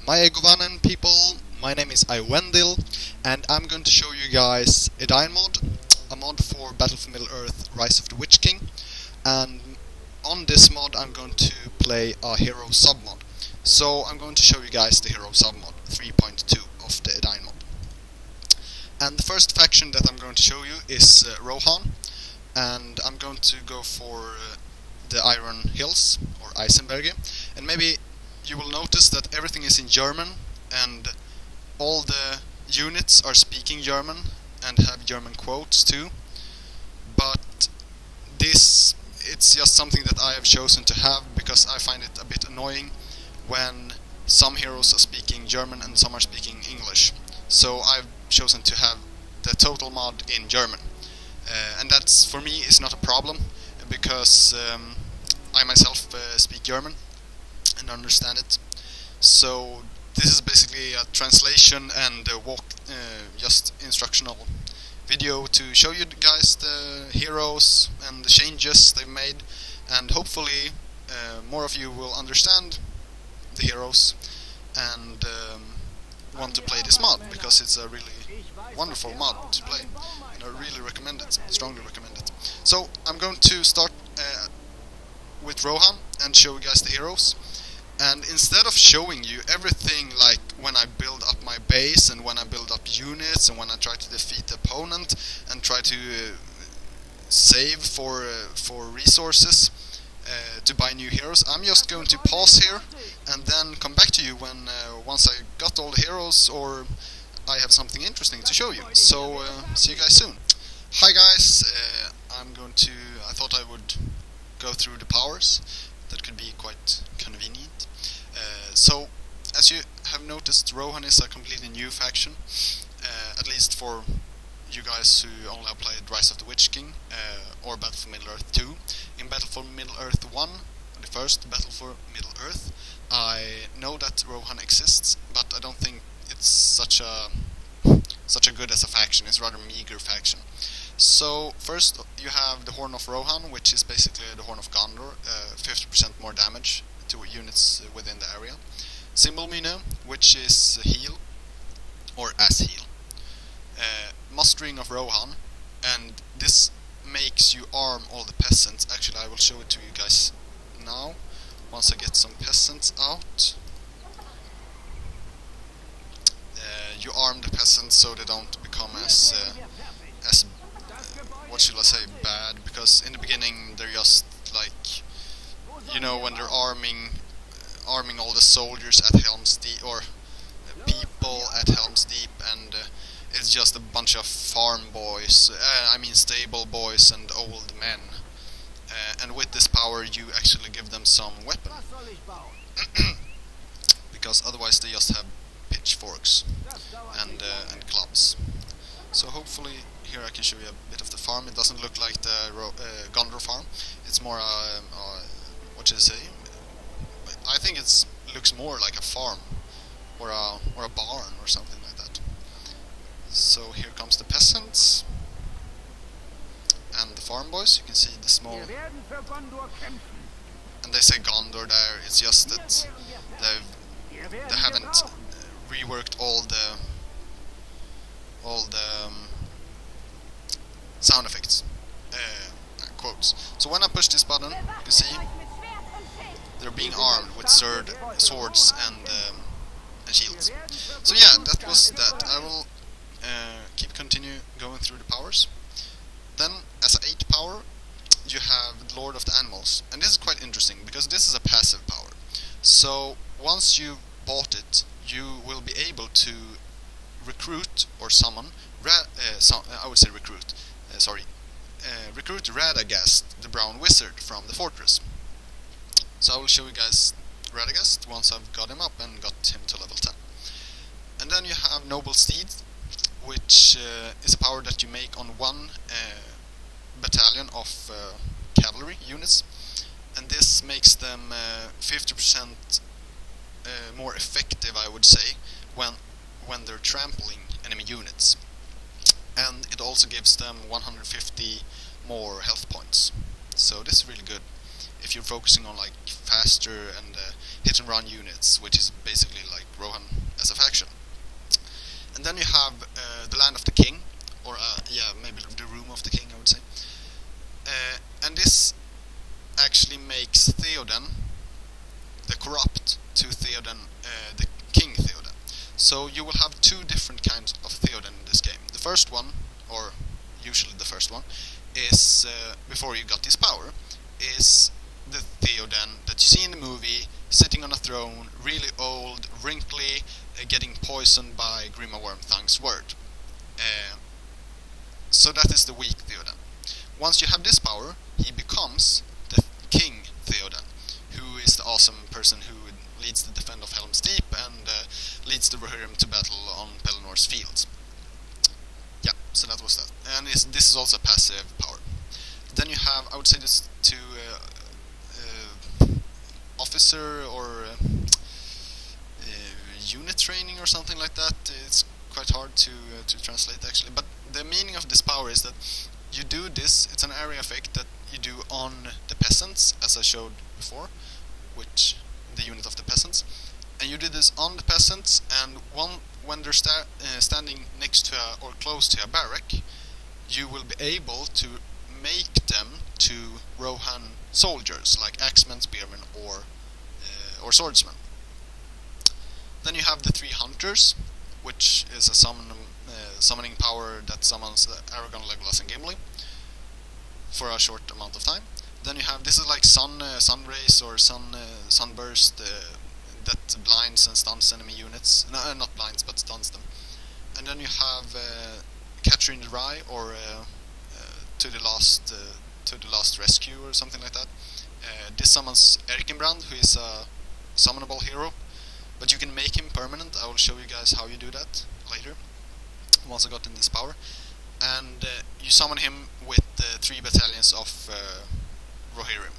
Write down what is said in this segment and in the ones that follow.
Govanen people, my name is Aiwendil, and I'm going to show you guys Edain-mod, a mod for Battle for Middle-earth Rise of the Witch King. And on this mod I'm going to play a Hero-Submod. So I'm going to show you guys the Hero-Submod 3.2 of the Edain-mod. And the first faction that I'm going to show you is Rohan, and I'm going to go for the Iron Hills, or Eisenberge, and maybe you will notice that everything is in German and all the units are speaking German and have German quotes too, but it's just something that I have chosen to have because I find it a bit annoying when some heroes are speaking German and some are speaking English. So I've chosen to have the total mod in German, and that's for me is not a problem because I myself speak German and understand it. So this is basically a translation and a just instructional video to show you guys the heroes and the changes they've made, and hopefully more of you will understand the heroes and want to play this mod, because it's a really wonderful mod to play and I really recommend it, strongly recommend it. So I'm going to start with Rohan and show you guys the heroes. And instead of showing you everything, like when I build up my base and when I build up units and when I try to defeat the opponent and try to save for resources to buy new heroes, I'm just going to pause here and then come back to you when once I got all the heroes or I have something interesting to show you. So see you guys soon. Hi guys, I thought I would go through the powers. That could be quite convenient. So, as you have noticed, Rohan is a completely new faction, at least for you guys who only have played Rise of the Witch King or Battle for Middle-earth 2. In Battle for Middle-earth 1, the first Battle for Middle-earth, I know that Rohan exists, but I don't think it's such a good as a faction. It's a rather meager faction. So first you have the Horn of Rohan, which is basically the Horn of Gondor, 50% more damage to units within the area. Symbolmine, which is heal, or as heal. Mustering of Rohan, and this makes you arm all the peasants. Actually, I will show it to you guys now, once I get some peasants out. You arm the peasants so they don't become as what should I say, bad, because in the beginning they're just like, you know, when they're arming all the soldiers at Helm's Deep, or people at Helm's Deep, and it's just a bunch of farm boys, stable boys and old men, and with this power you actually give them some weapon, because otherwise they just have pitchforks and clubs. So hopefully here I can show you a bit of the farm. It doesn't look like the Gondor farm. It's more what should I say? I think it looks more like a farm or a barn or something like that. So here comes the peasants and the farm boys. You can see the small, and they say Gondor there. It's just that they haven't reworked all the sound effects, quotes. So when I push this button, you can see they're being armed with swords and shields. So yeah, that was that. I will continue going through the powers. Then, as an 8th power, you have Lord of the Animals, and this is quite interesting because this is a passive power. So once you bought it, you will be able to recruit or summon recruit Radagast, the Brown Wizard from the fortress. So I will show you guys Radagast once I've got him up and got him to level 10. And then you have Noble Steed, which is a power that you make on one battalion of cavalry units, and this makes them 50% more effective, I would say, when they're trampling enemy units. And it also gives them 150 more health points. So this is really good if you're focusing on like faster and hit and run units, which is basically like Rohan So you will have two different kinds of Theoden in this game. The first one, or usually the first one, is, before you got this power, is the Theoden that you see in the movie, sitting on a throne, really old, wrinkly, getting poisoned by Grima Wormthang's word. So that is the weak Theoden. Once you have this power, he becomes the King Theoden, who is the awesome person who leads the defense of Helm's Deep and leads the Rohirrim to battle on Pelennor's fields. Yeah, so that was that. And this is also a passive power. Then you have, I would say this to officer or unit training or something like that. It's quite hard to translate actually, but the meaning of this power is that you do this, it's an area effect that you do on the peasants, as I showed before, which the unit of the peasants, and you did this on the peasants, and when they're standing next to or close to a barrack, you will be able to make them to Rohan soldiers, like axemen, spearmen, or swordsmen. Then you have the three hunters, which is a summoning power that summons Aragorn, Legolas, and Gimli for a short amount of time. Then you have, this is like sun rays or sunburst that blinds and stuns enemy units. No, not blinds, but stuns them. And then you have Catcher in the Rye, or to the last rescue, or something like that. This summons Erkenbrand, who is a summonable hero, but you can make him permanent. I will show you guys how you do that later, once I got in this power. And you summon him with 3 battalions of Rohirrim.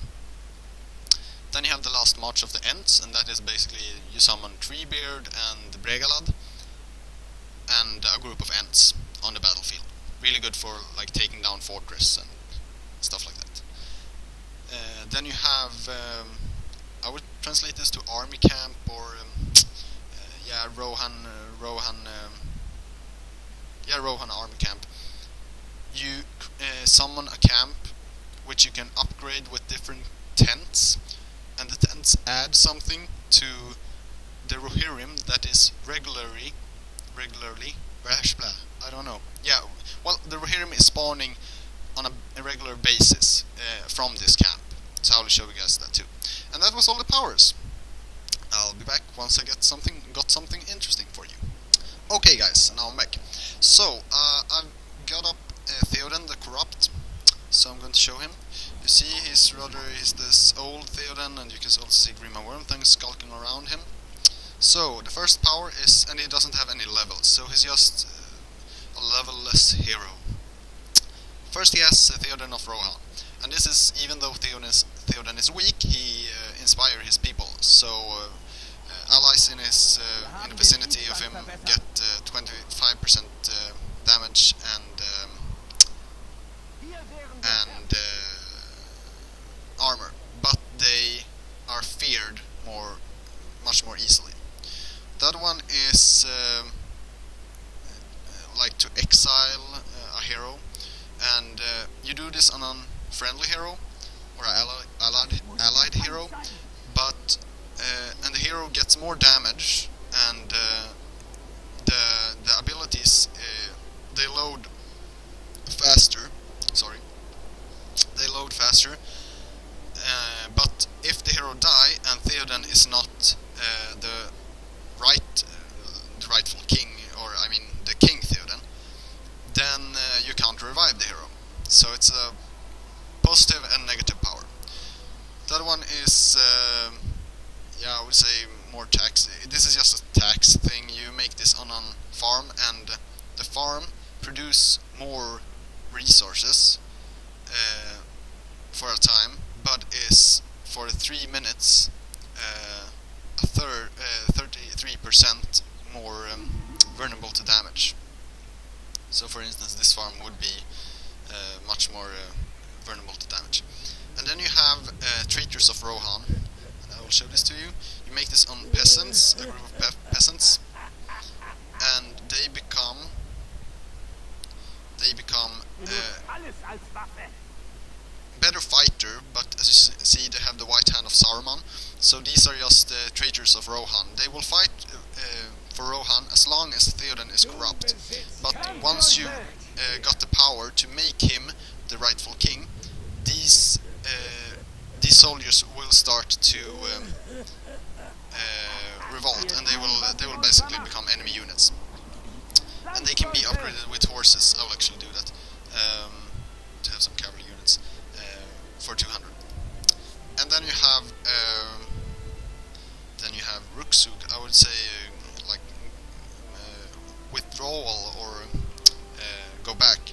Then you have the last march of the Ents, and that is basically you summon Treebeard and Bregalad and a group of Ents on the battlefield. Really good for like taking down fortress and stuff like that. Then you have, I would translate this to army camp, or Rohan army camp. You summon a camp which you can upgrade with different tents, and the tents add something to the Rohirrim that is regularly, I don't know. Yeah, well, the Rohirrim is spawning on a regular basis from this camp. So I will show you guys that too. And that was all the powers. I'll be back once I got something interesting for you. Okay guys, now I'm back. So, I've got up Theoden the Corrupt, so I'm going to show him. You see he's this old Theoden, and you can also see Grima Wormthang skulking around him. So, the first power is, and he doesn't have any levels, so he's just a levelless hero. First he has Theoden of Rohan, and this is, even though Theoden is weak, he inspires his people, so allies in the vicinity of him get 25% damage and armor, but they are feared much more easily. The other one is like to exile a hero, and you do this on a friendly hero or allied hero, but and the hero gets more damage, and the abilities they load faster. But if the hero die and Theoden is not the rightful king, or I mean the King Theoden, then you can't revive the hero. So it's a positive and negative power. The other one is I would say more tax. This is just a tax thing. You make this on a farm, and the farm produce more resources for a time, but is for 3 minutes 33% more vulnerable to damage. So for instance, this farm would be much more vulnerable to damage. And then you have Traitors of Rohan, and I will show this to you. You make this on peasants, a group of peasants, and they become better fighter, but as you see, they have the white hand of Saruman. So these are just Traitors of Rohan. They will fight for Rohan as long as Theoden is corrupt. But once you got the power to make him the rightful king, these soldiers will start to revolt, and they will basically become enemy units. And they can be upgraded with horses. I will actually do that to have some cavalry units for 200. And then you have Ruksug. I would say like withdrawal or go back.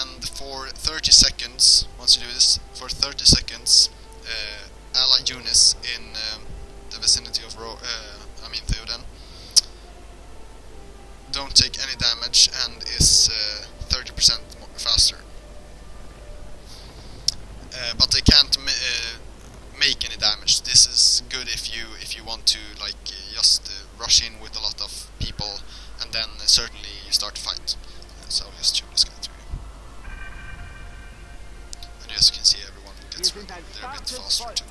And for 30 seconds, once you do this, for 30 seconds, ally units in the vicinity of Theoden don't take any damage and is 30% faster. But they can't make any damage. This is good if you want to like just rush in with a lot of people, and then certainly you start to fight. So I'll just show this guy to you. And as you can see, everyone gets through. They're a bit faster too.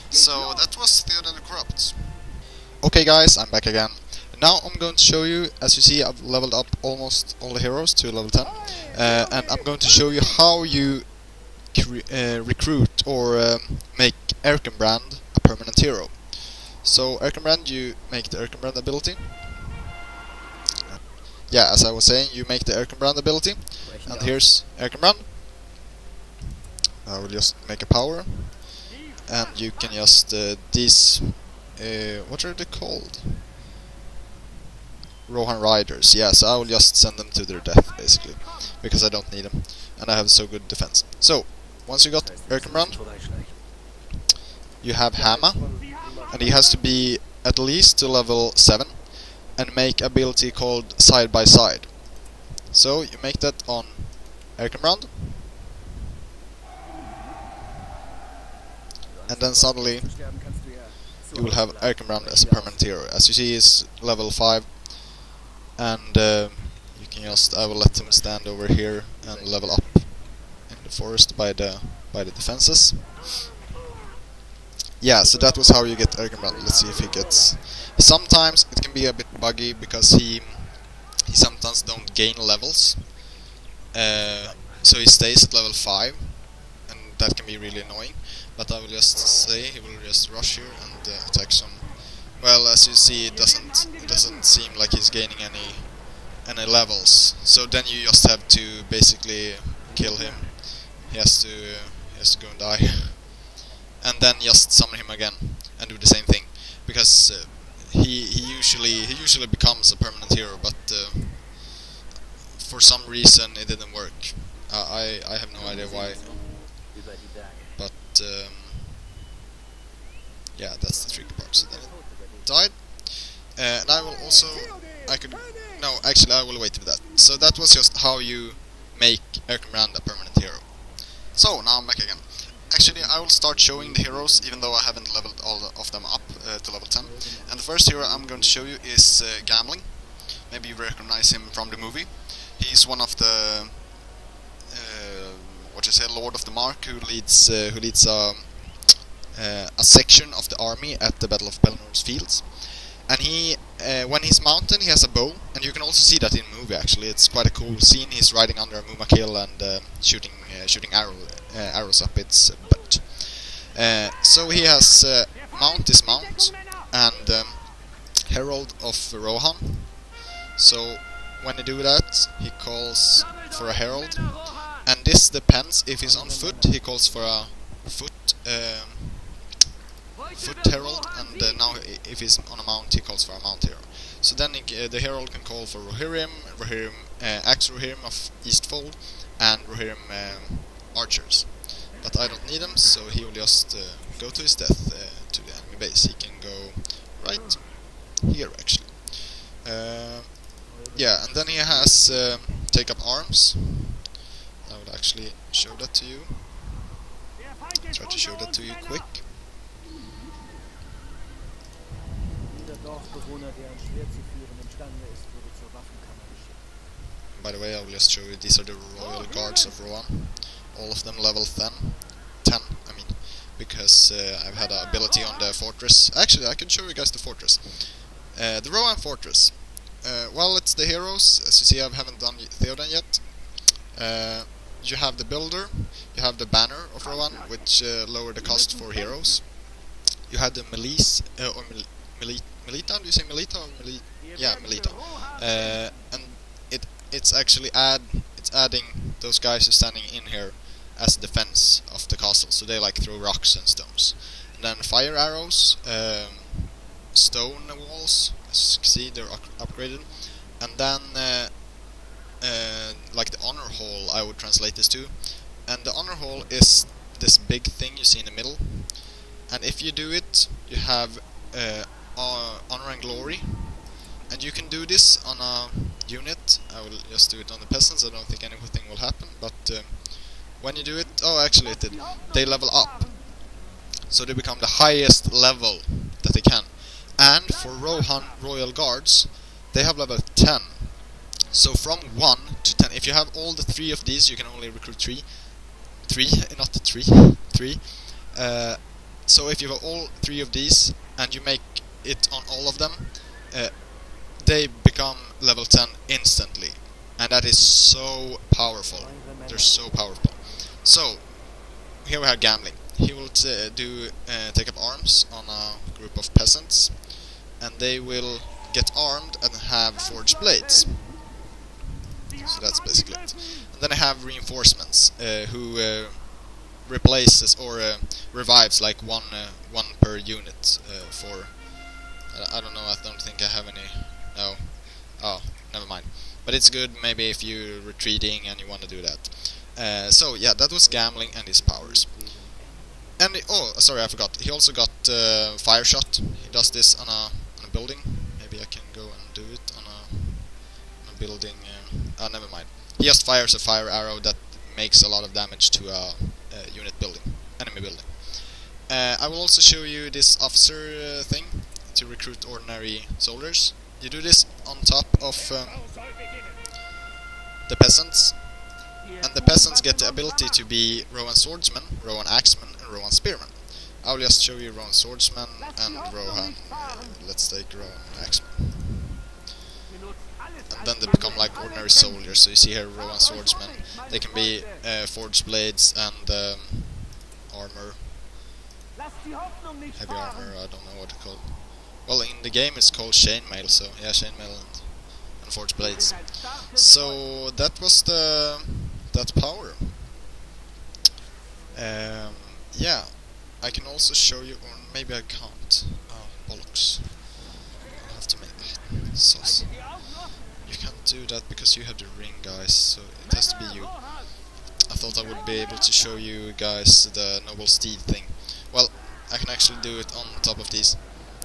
So that was Theoden the Corrupt. Okay guys, I'm back again. Now I'm going to show you, as you see, I've leveled up almost all the heroes to level 10. And I'm going to show you how you recruit or make Erkenbrand a permanent hero. So Erkenbrand, you make the Erkenbrand ability. Yeah, as I was saying, you make the Erkenbrand ability. And here's Erkenbrand. I will just make a power. And you can just, these, what are they called? Rohan Riders, yeah, so I will just send them to their death, basically, because I don't need them, and I have so good defense. So, once you got Erkenbrand, you have Hama, and he has to be at least to level 7, and make ability called Side by Side. So, you make that on Erkenbrand, and then suddenly you will have Erkenbrand as a permanent hero. As you see, he's level 5. And you can just, I will let him stand over here and level up in the forest by the defenses. Yeah, so that was how you get Erkenbrand. Let's see if he gets. Sometimes it can be a bit buggy because he sometimes don't gain levels. So he stays at level 5, and that can be really annoying. But I will just say he will just rush here and attack some. Well, as you see, it doesn't seem like he's gaining any levels. So then you just have to basically kill him. He has to go and die, and then just summon him again and do the same thing, because he usually becomes a permanent hero, but for some reason it didn't work. I have no idea why, but yeah, that's the tricky part. So then it died, and I will also I will wait for that. So that was just how you make Erkenbrand a permanent hero. So now I'm back again. Actually, I will start showing the heroes, even though I haven't leveled all of them up to level 10. And the first hero I'm going to show you is Gambling. Maybe you recognize him from the movie. He's one of the Lord of the Mark, who leads a section of the army at the Battle of Pelennor's Fields. And he, when he's mounted, he has a bow, and you can also see that in the movie. Actually, it's quite a cool scene. He's riding under a Mumak hill and shooting arrows up its butt. So he has his mount, and Herald of Rohan. So when he do that, he calls for a herald, and this depends. If he's on foot, he calls for a foot herald, and now if he's on a mount, he calls for a mount hero. So then the herald can call for Rohirrim, Axe Rohirrim of Eastfold, and Rohirrim archers. But I don't need them, so he will just go to his death to the enemy base. He can go right here, actually. Yeah, and then he has take up arms. I will actually show that to you. Try to show that to you quick. By the way, I will just show you, these are the royal guards of Rohan. All of them level 10, because I've had an ability on the fortress. Actually, I can show you guys the fortress. The Rohan fortress. Well, it's the heroes. As you see, I haven't done Theoden yet. You have the builder, you have the banner of Rohan, which lower the cost for heroes. You have the milice, or Melita, do you say Melita or Melita? Yeah, Melita. And it's actually adding those guys who are standing in here as defense of the castle, so they like throw rocks and stones. And then fire arrows, stone walls, as you can see they're upgraded. And then like the honor hall, I would translate this to. And the honor hall is this big thing you see in the middle. And if you do it, you have honor and glory. And you can do this on a unit. I will just do it on the peasants. I don't think anything will happen. But when you do it, oh, actually it did. They level up, so they become the highest level that they can. And for Rohan Royal Guards, they have level 10. So from 1 to 10, if you have all the 3 of these, you can only recruit 3. 3, not 3. 3. So if you have all 3 of these, and you make it on all of them, they become level 10 instantly. And that is so powerful. They're so powerful. So, here we have gambling. He will take up arms on a group of peasants, and they will get armed and have forged blades. So that's basically it. And then I have reinforcements, who replaces or revives like one per unit for... I don't know, I don't think I have any... No. Oh, never mind. But it's good maybe if you're retreating and you want to do that. So yeah, that was gambling and his powers. And oh, sorry, I forgot. He also got fire shot. He does this on a building. Maybe I can go and do it on a building. Oh, never mind. He just fires a fire arrow that makes a lot of damage to a unit building, enemy building. I will also show you this officer thing to recruit ordinary soldiers. You do this on top of the peasants, and the peasants get the ability to be Rohan Swordsman, Rohan Axeman, and Rohan Spearman. I will just show you Rohan Swordsman and Rohan, let's take Rohan Axeman. And then they become like ordinary soldiers, so you see here Rohan Swordsman. They can be forged blades and armor, heavy armor, I don't know what it's called. Well, in the game it's called chainmail, so yeah, chainmail and forged blades. So that was that power. Yeah, I can also show you, or maybe I can't. Oh, bollocks. I'll have to make that sauce. You can't do that because you have the ring, guys, so it has to be you. I thought I would be able to show you guys the noble steed thing. Well, I can actually do it on top of these.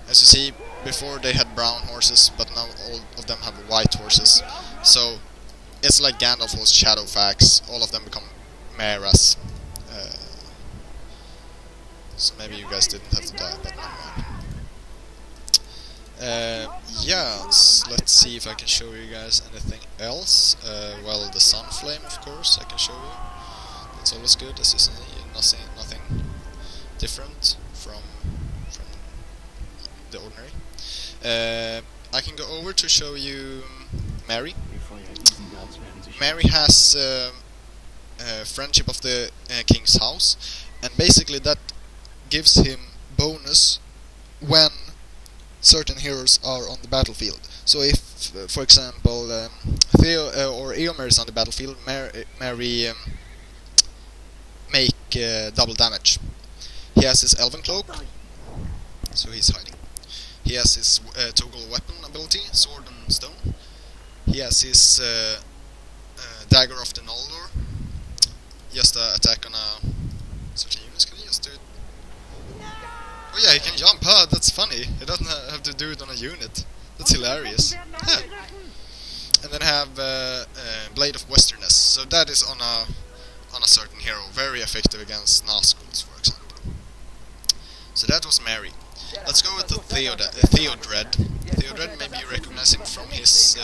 As you see, before they had brown horses, but now all of them have white horses. So it's like Gandalf's Shadowfax, all of them become Maras. So maybe you guys didn't have to die, but never mind. Yeah, let's see if I can show you guys anything else. Well, the Sun Flame, of course, I can show you. That's always good, as you see, nothing different from the ordinary. I can go over to show you Mary. Mary has friendship of the king's house, and basically that gives him bonus when certain heroes are on the battlefield. So if, for example, Theo or Eomer is on the battlefield, Mary make double damage. He has his Elven Cloak, so he's hiding. He has his toggle weapon ability, Sword and Stone. He has his Dagger of the Noldor. Just attack on a certain unit. Can he just do it? Oh yeah, he can jump. Ah, that's funny. He doesn't have to do it on a unit. That's hilarious. Yeah. And then I have Blade of Westerness. So that is on a certain hero, very effective against Nazguls, for example. So that was Mary. Let's go with the Theodred. Theodred, maybe you recognize him from his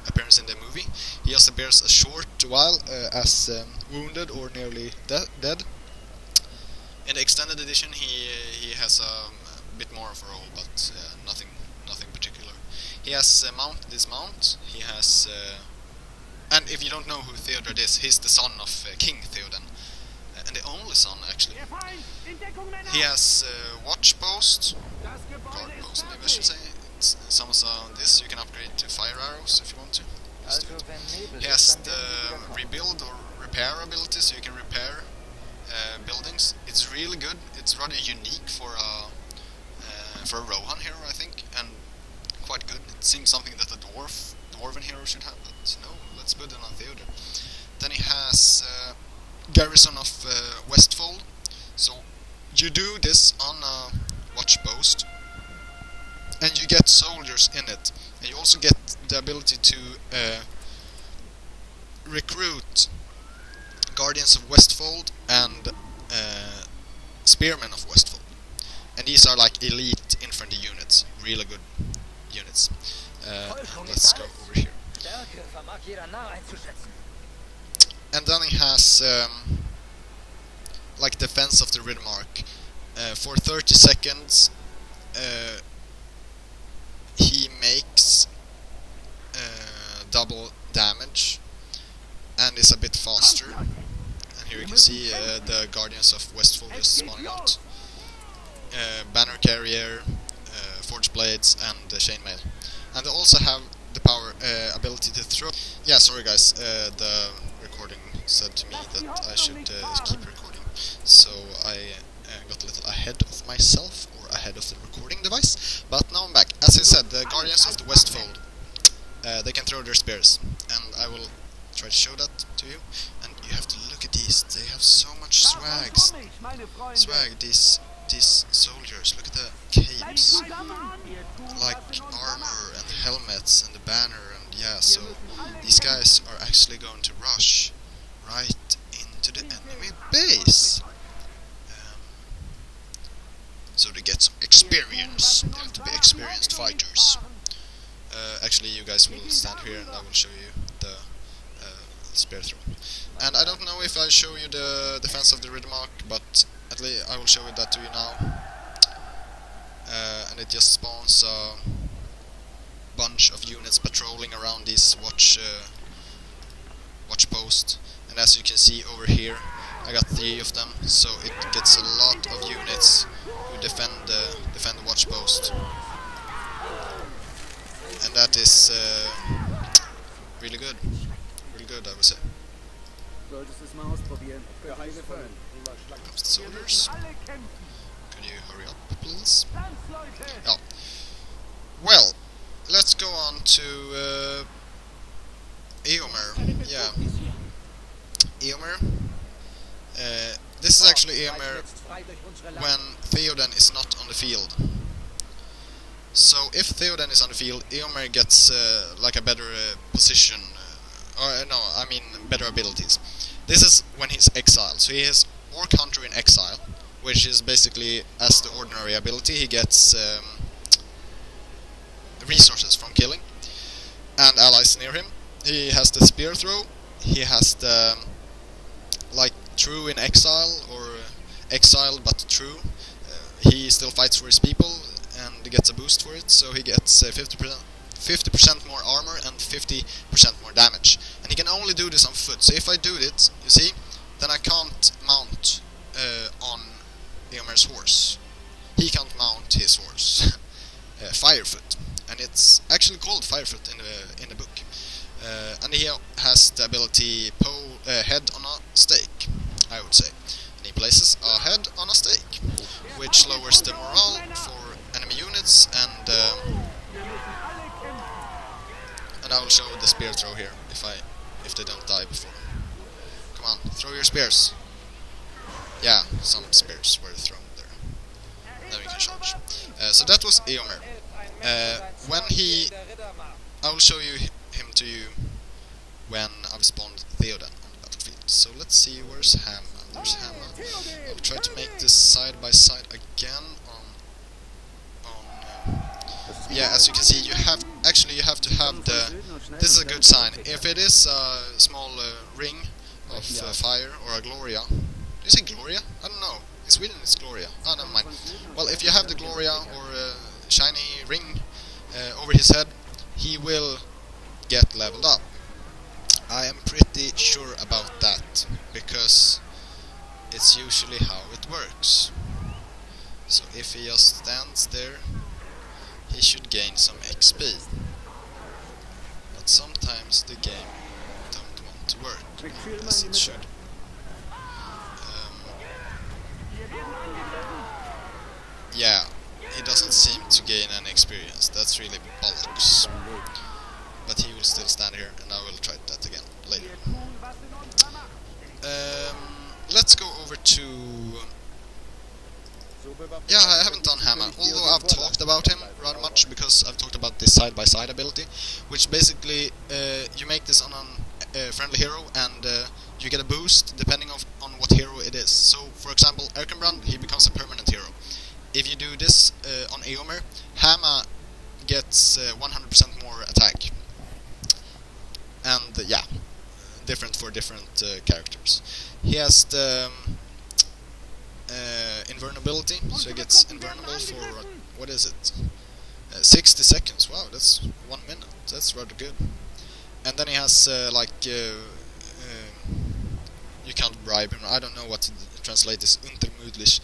appearance in the movie. He just appears a short while as wounded or nearly dead. In the extended edition, he has a bit more of a role, but nothing particular. He has mounted this mount. He has, and if you don't know who Theoden is, he's the son of King Theoden, and the only son actually. He has watch post, guard post, maybe I should say. Some of this you can upgrade to fire arrows if you want to. He has the rebuild or repair ability, so you can repair buildings. It's really good. It's rather unique for a Rohan hero, I think, and quite good. It seems something that a dwarven hero should have, but no, let's put it on Theoden. Then he has Garrison of Westfold. So you do this on a watch post, and you get soldiers in it, and you also get the ability to recruit Guardians of Westfold and Spearmen of Westfold, and these are like elite infantry units, really good units. And let's go over here. And then he has like defense of the Ridmark. For 30 seconds he makes double damage and is a bit faster. And here you can see the Guardians of Westfold just spawning out. Banner Carrier, Forge Blades, and Chainmail. And they also have the power ability to throw. Yeah, sorry guys, the recording said to me that I should keep recording, so I got a little ahead of myself, or ahead of the recording device. But now I'm back. As I said, the Guardians of the Westfold, they can throw their spears, and I will try to show that to you. And you have to look at these. They have so much swag, these soldiers. Look at the capes, like armor and helmets and the banner, and yeah, so these guys are actually going to rush right into the enemy base. So they get some experience. They have to be experienced fighters. Actually, you guys will stand here and I will show you the spear throw. And I don't know if I'll show you the defense of the Ridmark, but at least I will show you that to you now. And it just spawns a bunch of units patrolling around this watch post. And as you can see over here, I got 3 of them, so it gets a lot of units who defend the watch post. And that is really good. Really good, I would say. Comes the soldiers. Could you hurry up, please? Yeah. Well, let's go on to Eomer. Yeah. Eomer. This is actually Eomer when Theoden is not on the field. So if Theoden is on the field, Eomer gets like a better position, or no, I mean better abilities. This is when he's exiled. So he has Orc Hunter in exile, which is basically as the ordinary ability. He gets resources from killing and allies near him. He has the spear throw. He has the like true in exile, or exiled but true. He still fights for his people and gets a boost for it, so he gets 50% more armor and 50% more damage. And he can only do this on foot. So if I do it, you see, then I can't mount on Eomer's horse. He can't mount his horse. Firefoot, and it's actually called Firefoot in the book. And he has the ability head on a stake, I would say. And he places a head on a stake, which lowers the morale for enemy units, and I will show the spear throw here if they don't die before. Come on, throw your spears. Yeah, some spears were thrown there. Then we can charge. So that was Eomer. I will show you him to you when I've spawned Theoden on the battlefield. So let's see, where's Hammer? There's Hammer. I'll try to make this side by side again yeah, as you can see, you have to have the. This is a good sign. If it is a small ring of fire or a Gloria. Did you say Gloria? I don't know. Sweden it's Gloria. Oh, never mind. Well, if you have the Gloria or shiny ring over his head, he will get leveled up. I am pretty sure about that, because it's usually how it works. So if he just stands there, he should gain some XP. But sometimes the game don't want to work as it should. Yeah, he doesn't seem to gain any experience. That's really bollocks. But he will still stand here, and I will try that again later. Let's go over to... Yeah, I haven't done Hammer, although I've talked about him rather much, because I've talked about this side-by-side ability, which basically you make this on a friendly hero, and you get a boost depending on what hero it is. So, for example, Erkenbrand, he becomes a permanent hero. If you do this on Eomer, Hammer gets 100% more attack. And yeah, different for different characters. He has the invulnerability, so he gets invulnerable for, what is it? 60 seconds. Wow, that's 1 minute. That's rather good. And then he has you can't bribe him. I don't know what to translate this untermudlich.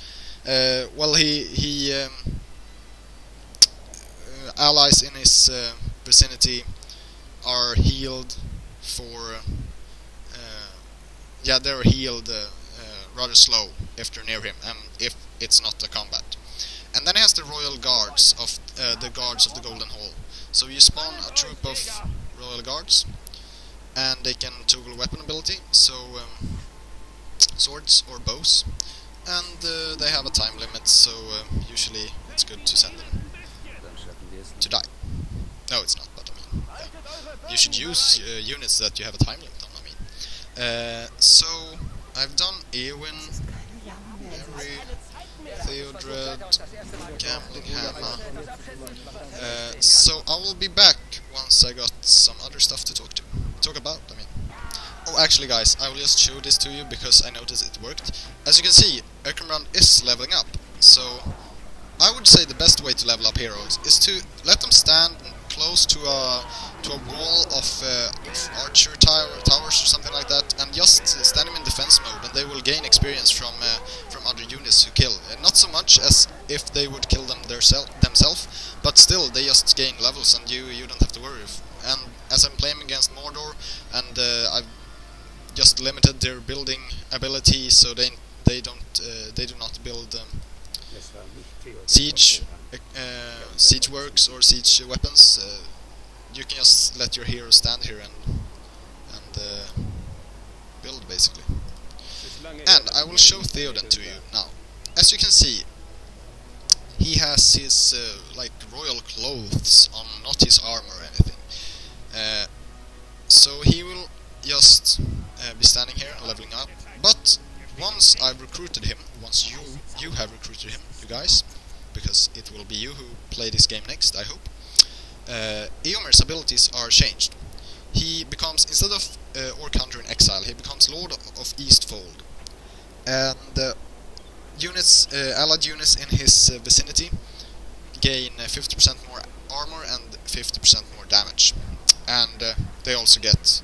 Well, he allies in his vicinity are healed for yeah, they're healed rather slow if they're near him, if it's not a combat. And then he has the royal guards of the guards of the Golden Hall. So you spawn a troop of royal guards, and they can toggle weapon ability, so swords or bows, and they have a time limit, so usually it's good to send them to die. No, it's not, but I mean, yeah. You should use units that you have a time limit on, I mean. So, I've done Eowyn, Mary, Theodred, Gambling Hammer. So I will be back once I got some other stuff to talk about, I mean. Oh, actually guys, I will just show this to you because I noticed it worked. As you can see, Erkenbrand is leveling up, so I would say the best way to level up heroes is to let them stand close to a wall of archer towers or something like that, and just stand them in defense mode, and they will gain experience from other units who kill. Not so much as if they would kill them themselves, but still they just gain levels, and you don't have to worry. And as I'm playing against Mordor, and I've just limited their building ability, so they do not build siege works or siege weapons. You can just let your hero stand here and build, basically. And I will show Theoden to you now. As you can see, he has his like royal clothes on, not his armor or anything. So he will just be standing here and leveling up. But once I've recruited him, once you have recruited him, you guys, because it will be you who play this game next, I hope. Eomer's abilities are changed. He becomes, instead of Orc Hunter in Exile, he becomes Lord of Eastfold. And allied units in his vicinity gain 50% more armor and 50% more damage. And they also get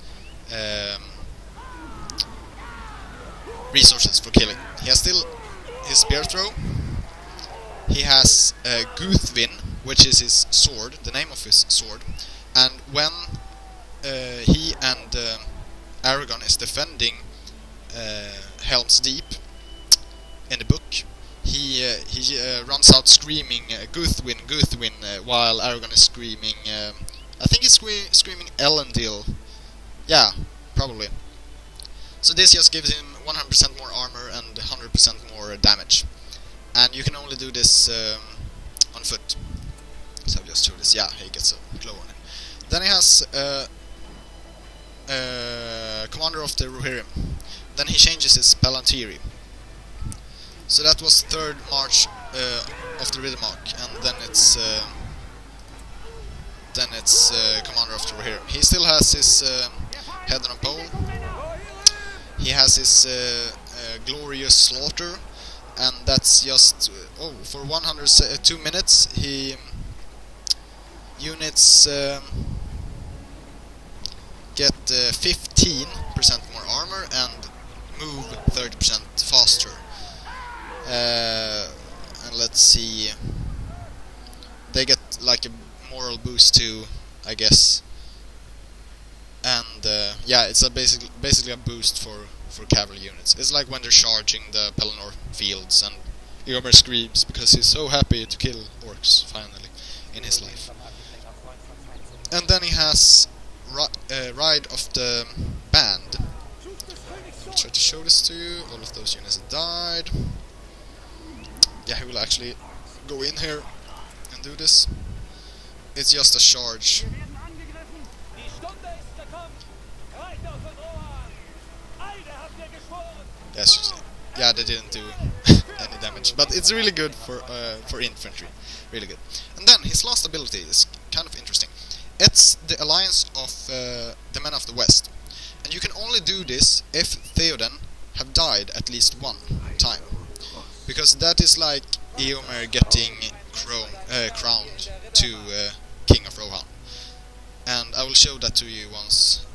resources for killing. He has still his spear throw. He has Guthvin, which is his sword, the name of his sword. And when he and Aragorn is defending Helm's Deep in the book, he runs out screaming Guthwin, Guthwin, while Aragorn is screaming, I think he's screaming Aiwendil. Yeah, probably. So this just gives him 100% more armor and 100% more damage. And you can only do this on foot. So I've just showed this. Yeah, he gets a glow on him. Then he has Commander of the Rohirrim. Then he changes his Palantiri. So that was 3rd March of the Riddermark, and then it's Commander of the Rohirrim. He still has his head on a pole. He has his glorious slaughter, and that's just for 102 minutes he units get 15% more armor and move 30% faster. And let's see, they get like a moral boost too, I guess. And yeah, it's a basically a boost for cavalry units. It's like when they're charging the Pelennor fields and Eomer screams because he's so happy to kill orcs finally in his life. And then he has Ride of the Band. I'll try to show this to you. All of those units have died. Yeah, he will actually go in here and do this. It's just a charge. Yes, yeah, they didn't do any damage, but it's really good for infantry, really good. And then his last ability is kind of interesting. It's the Alliance of the Men of the West, and you can only do this if Theoden have died at least one time, because that is like Eomer getting crowned to King of Rohan. And I will show that to you once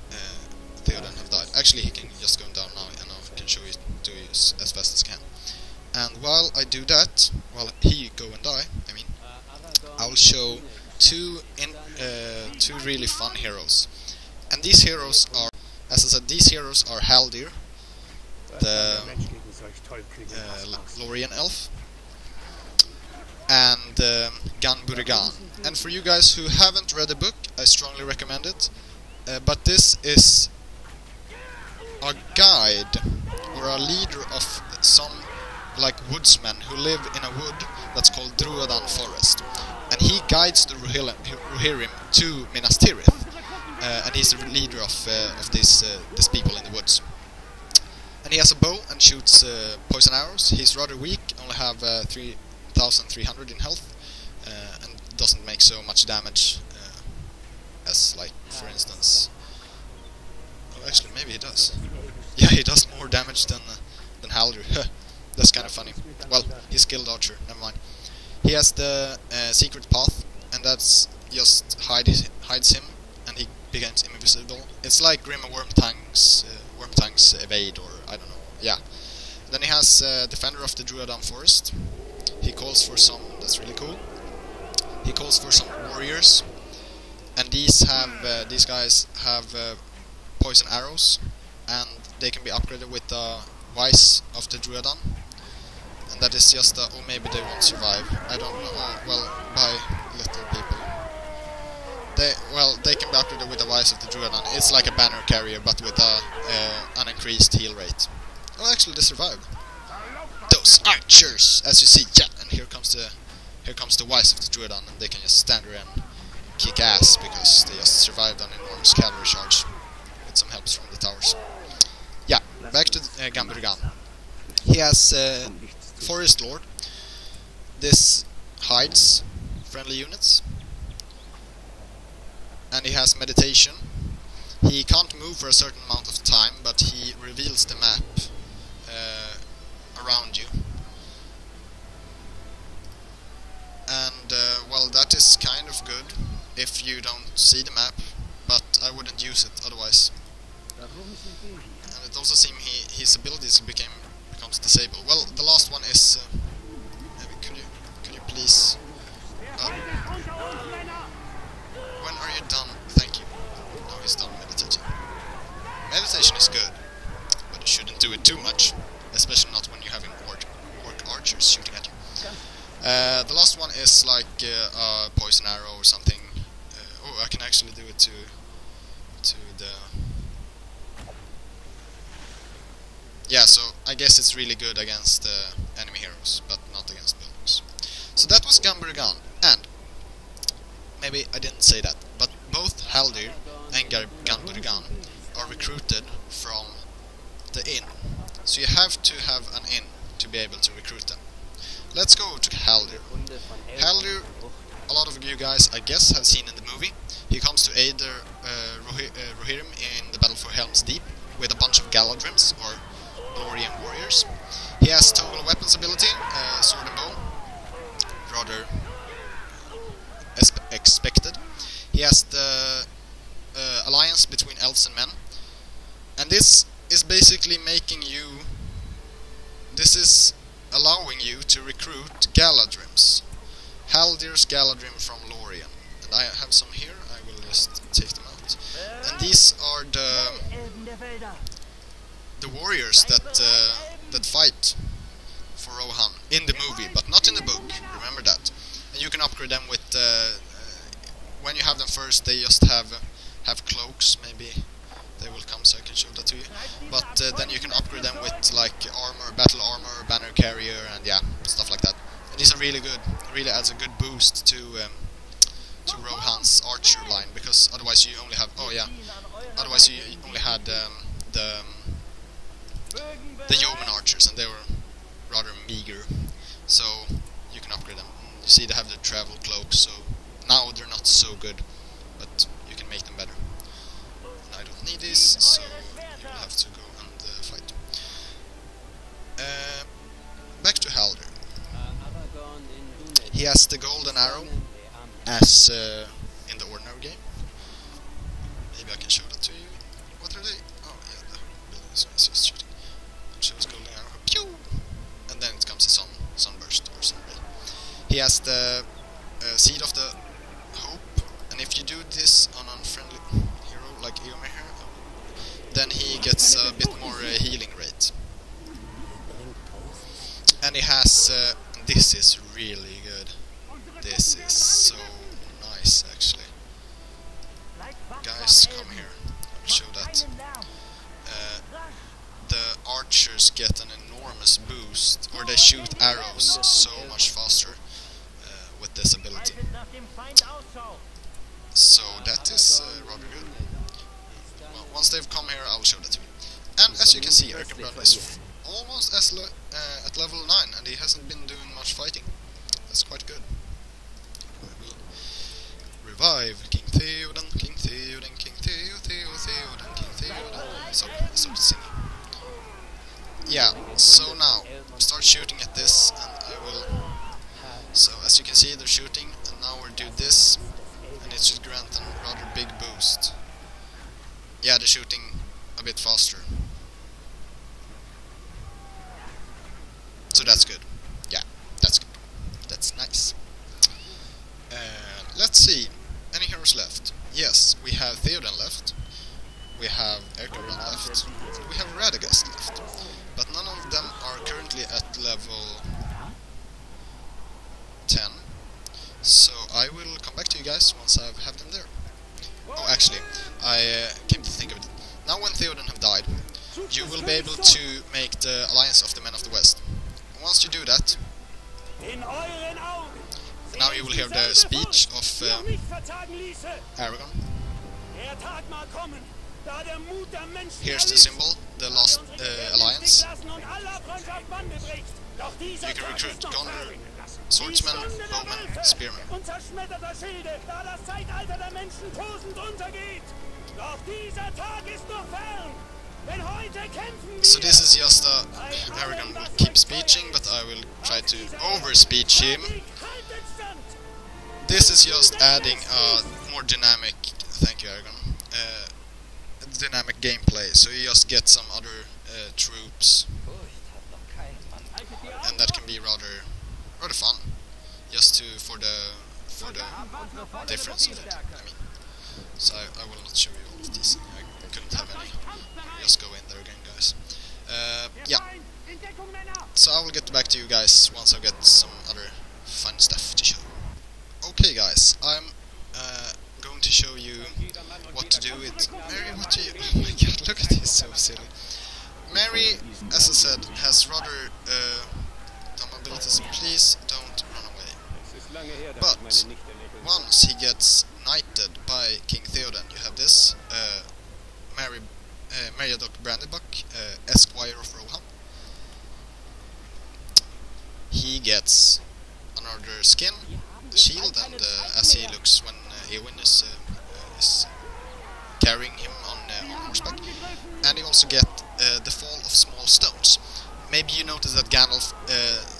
Theoden have died. Actually, he can just go down now, and I can show it to you as fast as I can. And while I do that, while he go and die, I will show two really fun heroes. And these heroes are, as I said, these heroes are Haldir, the Lorien elf, and Ganburigan. And for you guys who haven't read the book, I strongly recommend it. But this is a guide or a leader of some like woodsmen who live in a wood that's called Druadan Forest, and he guides the Rohirrim to Minas Tirith, and he's the leader of these people in the woods. And he has a bow and shoots poison arrows. He's rather weak, only have 3,300 in health, and doesn't make so much damage as, like, for instance. Oh, actually, maybe he does. Yeah, he does more damage than Haldir. That's kind of funny. Well, he's skilled archer. Never mind. He has the secret path, and that's just hides him, and he becomes invisible. It's like Grim Wormtang's evade, or I don't know. Yeah. Then he has Defender of the Druadan Forest. He calls for some. That's really cool. He calls for some warriors, and these guys have poison arrows, and they can be upgraded with the Vice of the Druadan. And that is just or maybe they won't survive. I don't know. Well, by little people. They can be upgraded with the Vice of the Druadan. It's like a banner carrier, but with an increased heal rate. Oh, actually, they survived. Those archers, as you see, yeah. And here comes the Vice of the Druadan, and they can just stand there and kick ass because they just survived an enormous cavalry charge with some helps from the towers. Yeah, back to Ganburigan. He has Forest Lord. This hides friendly units, and he has meditation. He can't move for a certain amount of time, but he reveals the map around you. And well, that is kind of good if you don't see the map, but I wouldn't use it otherwise. And it also seems his abilities becomes disabled. Well, the last one is could you please when are you done? Thank you. Now he's done meditating. Meditation is good, but you shouldn't do it too much, especially not when you're having orc archers shooting at you. The last one is like a poison arrow or something. Oh, I can actually do it to the. Yeah, so I guess it's really good against enemy heroes, but not against buildings. So that was Ganburigan, and maybe I didn't say that, but both Haldir and Ganburigan are recruited from the inn. So you have to have an inn to be able to recruit them. Let's go to Haldir. Haldir, a lot of you guys, I guess, have seen in the movie. He comes to aid Rohirrim in the battle for Helm's Deep with a bunch of Galadrims, or Lorien warriors. He has toggle weapons ability, sword and bow, rather expected. He has the alliance between elves and men, and this is basically making you, this is allowing you to recruit Galadrims. Haldir's Galadrim from Lorien, and I have some here. I will just take them out. And these are the warriors that fight for Rohan in the movie, but not in the book. Remember that. And you can upgrade them with when you have them first. They just have cloaks. Maybe they will come so I can show that to you. But then you can upgrade them with like armor, battle armor, banner carrier, and yeah, stuff like that. And these are really good. It really adds a good boost to Rohan's archer line, because otherwise you only have otherwise you only had the yeoman archers, and they were rather meager. So you can upgrade them. You see they have the travel cloaks, so now they're not so good, but you can make them better. And I don't need this, so you will have to go and fight. Back to Haldir. He has the golden arrow, as in the ordinary game. Maybe I can show that to you. What are they? Oh yeah, the building is just shooting. Shows golden arrow. Pew! And then it comes a sunburst or something. He has the seed of the hope, and if you do this on an unfriendly hero like Eomer here, then he gets a bit more healing rate. And he has this is really good. This is so nice, actually. Guys, come here. I'll show that. The archers get an enormous boost, or they shoot arrows so much faster with this ability. So that is rather good. Well, once they've come here, I'll show that to you. And as you can see, Erkenbrand is almost at level 9, and he hasn't been doing much fighting. That's quite good. I will revive King Theoden, King Theoden, King Theoden, King Theoden. Sorry, I started singing. Yeah, so now start shooting at this, and I will. So as you can see, they're shooting, and now we'll do this, and it should grant a rather big boost. Yeah, they're shooting a bit faster. So that's good. Yeah, that's good. That's nice. Let's see. Any heroes left? Yes, we have Theoden left. We have Erkenbrand left. We have Radagast left. But none of them are currently at level 10. So I will come back to you guys once I have them there. Oh, actually, I came to think of it. Now when Theoden have died, you will be able to make the Alliance of the Men of the West. And once you do that, now you will hear the speech of Aragorn. Here's the symbol, the last alliance. You can recruit Gondor, swordsmen, bowmen, spearmen. So this is just Aragorn will keep speeching, but I will try to over-speech him. This is just adding a more dynamic, thank you Aragorn, dynamic gameplay, so you just get some other troops, and that can be rather fun, just for the difference of it. I mean, so I will not show you all of these. I couldn't have any. Just go in there again, guys. Yeah. So I will get back to you guys once I get some other fun stuff to show. Okay, guys, I'm going to show you what to do with Mary. What do you? Oh my god, look at this, so silly. Mary, as I said, has rather dumb abilities. Please don't run away. But once he gets knighted by King Theoden, you have this Meriadoc Brandybuck, Esquire of Rohan. He gets another skin, the shield, and as he looks when Eowyn is carrying him on horseback. And you also get the fall of small stones. maybe you notice that Gandalf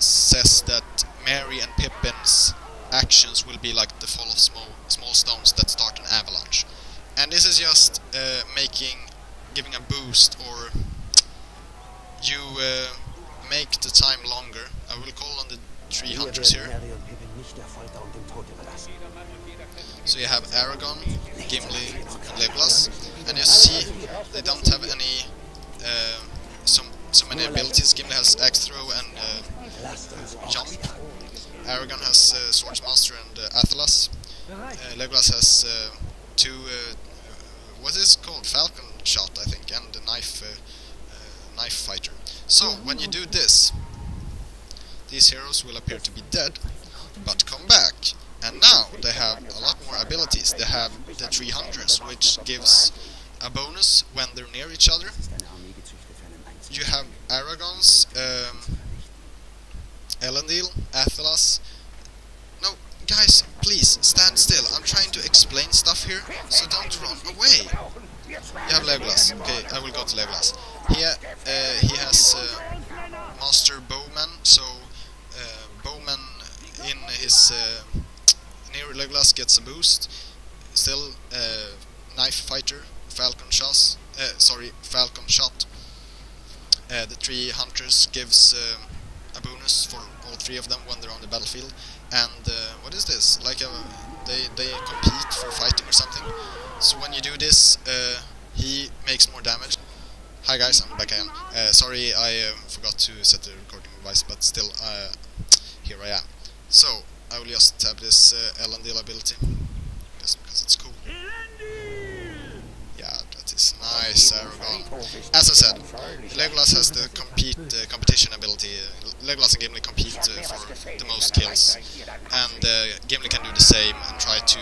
says that Merry and Pippin's actions will be like the fall of small stones that start an avalanche. And this is just giving a boost, or you make the time longer. I will call on the three hunters here. So you have Aragorn, Gimli, and Legolas, and you see they don't have any so many abilities. Gimli has axe throw and jump. Aragorn has Swordsmaster and Athelas. Legolas has two what is it called? Falcon shot, I think, and a knife fighter. So when you do this, these heroes will appear to be dead, but come back. And now they have a lot more abilities. They have the three hunters, which gives a bonus when they're near each other. You have Aragorn's Aiwendil, Athelas. No, guys, please stand still. I'm trying to explain stuff here, so don't run away. You have Legolas. Okay, I will go to Legolas. He has Master Bowman, so Bowman in his near Legolas gets a boost. Still knife fighter, Falcon shot. The three hunters gives a bonus for all three of them when they're on the battlefield. And what is this? Like they compete for fighting or something. So when you do this, he makes more damage. Hi guys, I'm back again. Sorry, I forgot to set the recording device, but still, here I am. So I will just tab this Aiwendil ability, just because it's cool. Yeah, that is nice, Aragorn. As I said, Legolas has the competition ability. Legolas and Gimli compete for the most kills, and Gimli can do the same and try to,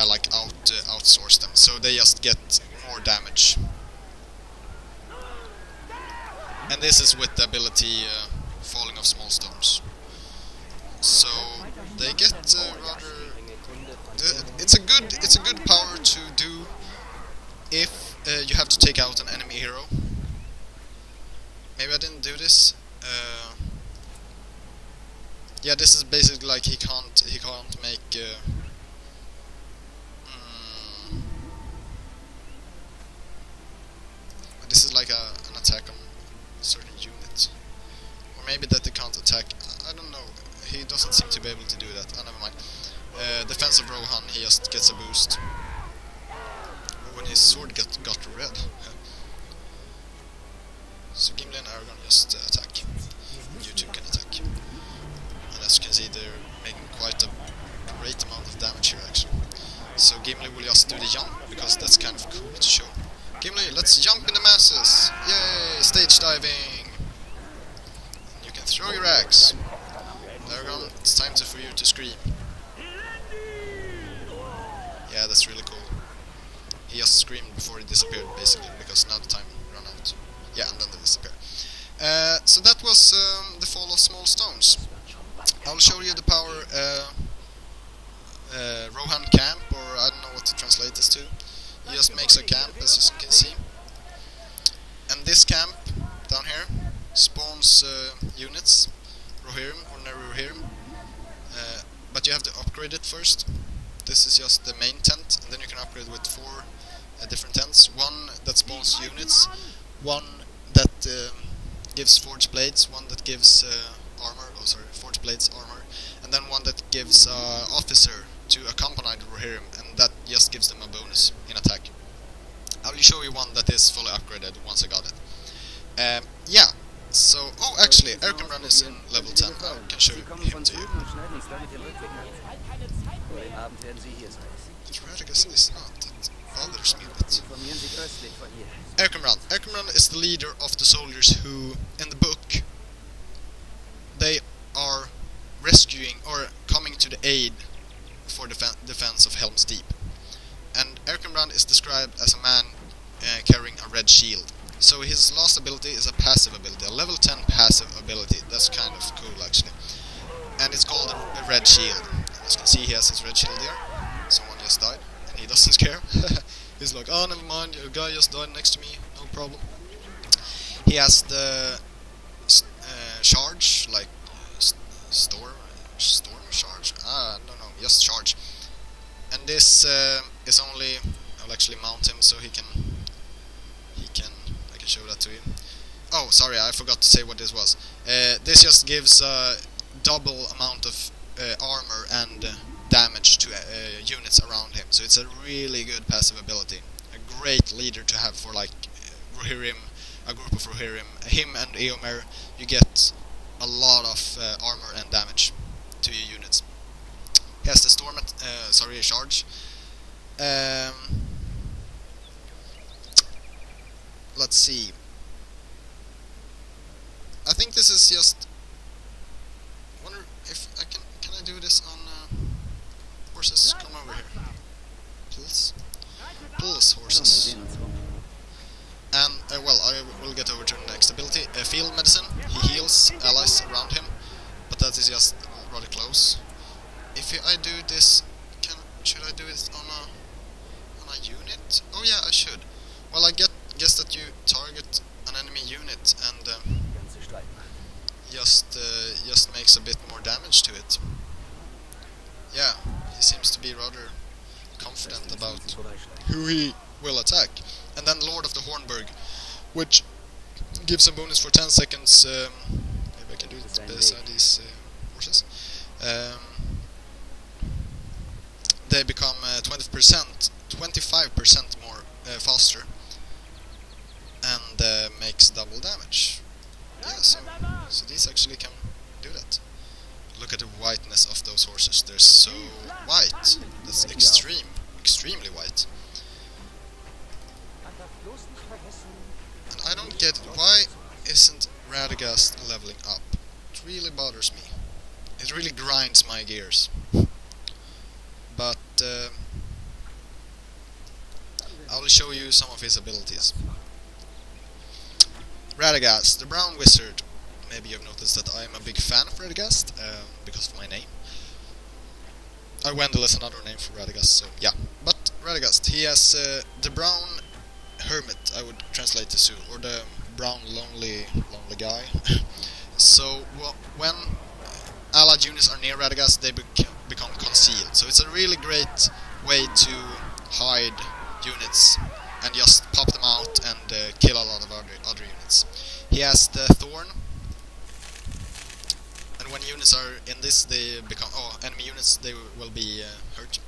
like outsource them. So they just get more damage. And this is with the ability Falling of Small Stones. So they get rather. It's a good power to do if you have to take out an enemy hero. Maybe I didn't do this. Yeah, this is basically like he can't make. This is like an attack on a certain unit, or maybe that they can't attack. I don't know. He doesn't seem to be able to do that. Oh, never mind. Defensive Rohan, he just gets a boost when his sword got red. So Gimli and Aragorn just attack. You two can attack. And as you can see, they're making quite a great amount of damage here, actually. So Gimli will just do the jump, because that's kind of cool to show. Gimli, let's jump in the masses! Yay! Stage diving! You can throw your axe. Aragorn, it's time for you to scream. Yeah, that's really cool. He just screamed before he disappeared, basically, because now the time ran out. Yeah, and then they disappear. So that was the Fall of Small Stones. I'll show you the power Rohan camp, or I don't know what to translate this to. He just makes a camp, as you can see. And this camp, down here, spawns units, Rohirrim, ordinary Rohirrim. But you have to upgrade it first. This is just the main tent, and then you can upgrade with 4 different tents. One that spawns units, one that gives forged blades, one that gives forged blades armor, and then one that gives officer to accompany the Rohirrim, and that just gives them a bonus in attack. I will show you one that is fully upgraded once I got it. Yeah, so, actually, Erkenbrand is in level 10, I can show him to you. Radagast is not, that bothers me a bit. Erkenbrand is the leader of the soldiers who, in the book, they are rescuing or coming to the aid for defense of Helm's Deep. And Erkenbrand is described as a man carrying a red shield. So his last ability is a passive ability, a level 10 passive ability. That's kind of cool, actually. And it's called a red shield. As you can see, he has his red shield there. Someone just died, and he doesn't care. He's like, oh, never mind, your guy just died next to me, no problem. He has the charge, like storm charge. I don't know, just charge. And this is only. I'll actually mount him so he can. I can show that to you. Oh, sorry, I forgot to say what this was. This just gives a double amount of armor and damage to units around him. So it's a really good passive ability. A great leader to have for like Rohirrim, a group of Rohirrim. Him and Eomer, you get a lot of armor and damage to your units. He has the storm charge. Let's see. I think this is just. Wonder if I can. Can I do this on horses? Come over here, please. Please, horses. And well, I will get over to the next ability. Field medicine. He heals allies around him, but that is just rather close. If I do this, should I do it on a unit? Oh yeah, I should. Well, I guess that you target an enemy unit and just makes a bit more damage to it. Yeah, he seems to be rather confident about who he will attack. And then Lord of the Hornburg, which gives a bonus for 10 seconds. Maybe I can do it beside these horses. They become 25% more faster, and makes double damage. Yeah, so these actually can do that. Look at the whiteness of those horses. They're so white. That's extremely white. And I don't get it. Why isn't Radagast leveling up? It really bothers me. It really grinds my gears. But I'll show you some of his abilities. Radagast, the Brown Wizard. Maybe you've noticed that I'm a big fan of Radagast because of my name. Aiwendil is another name for Radagast, so yeah. But Radagast, he has the Brown Hermit, I would translate this to, or the Brown Lonely Guy. So when allied units are near Radagast, they become concealed. So it's a really great way to hide units and just pop them out and kill a lot of other units. He has the Thorn, and when units are in this, they become enemy units. They will be hurt.